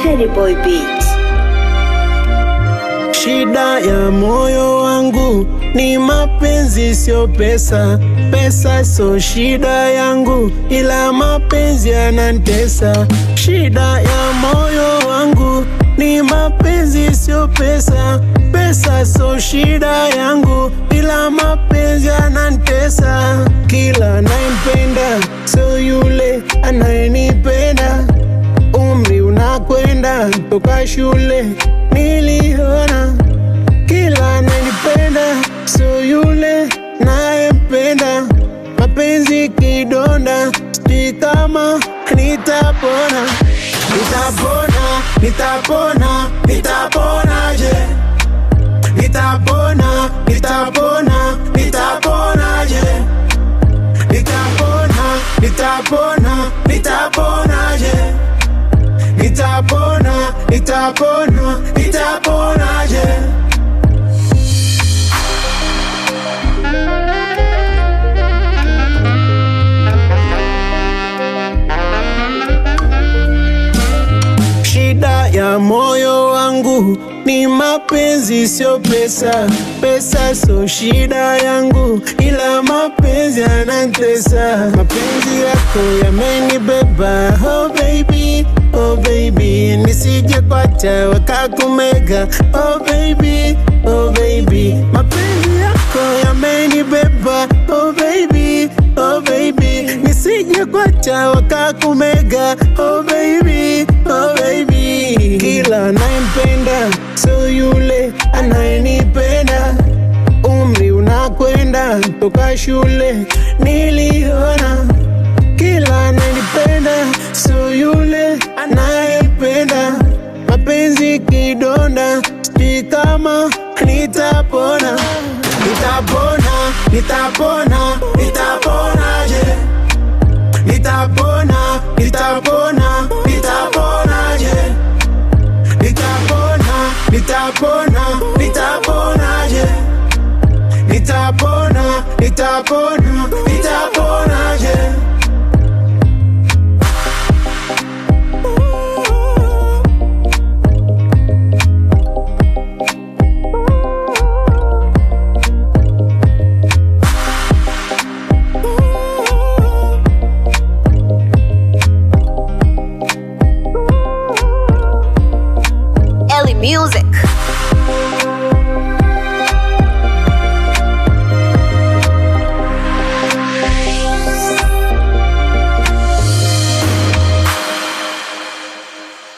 Teddy Boy Beats. Shida ya moyo wangu ni mapenzi sio pesa. Pesa so shida yangu, ila mapenzi yanantesa. Shida ya moyo wangu ni mapenzi sio pesa. Pesa so shida yangu, ila mapenzi yanantesa. Kila anayempenda so yule anayenipenda. Umri unakwenda toka shule niliona. Kila ananipenda so yule nayempenda. Mapenzi kidonda, sijui kama nitapona. Nitapona, nitapona, nitaponaje? Nitapona, nitapona, nitaponaje? Nitapona, nitapona, nitaponaje? Nitapona, nitapona, nitaponaje? Shida ya moyo wangu ni mapenzi sio pesa. Pesa so shida yangu, ila mapenzi yanantesa. Mapenzi yako yamenibeba, oh baby, oh baby. Nisije kwacha wakakumega, oh baby, oh baby. Mapenzi yako yamenibeba, oh baby, oh baby. Nisije kwacha wakakumega, oh baby, oh baby. Kila anayempenda so yule anayenipenda. Umri unakwenda toka shule niliona. Kila ananipenda so yule anayempenda. Mapenzi kidonda, sijui kama nitapona. Nitapona, nitapona, nitaponaje? Nitapona, nitapona, nitaponaje? Nitapona, nitapona, nitaponaje? Nitapona, nitapona,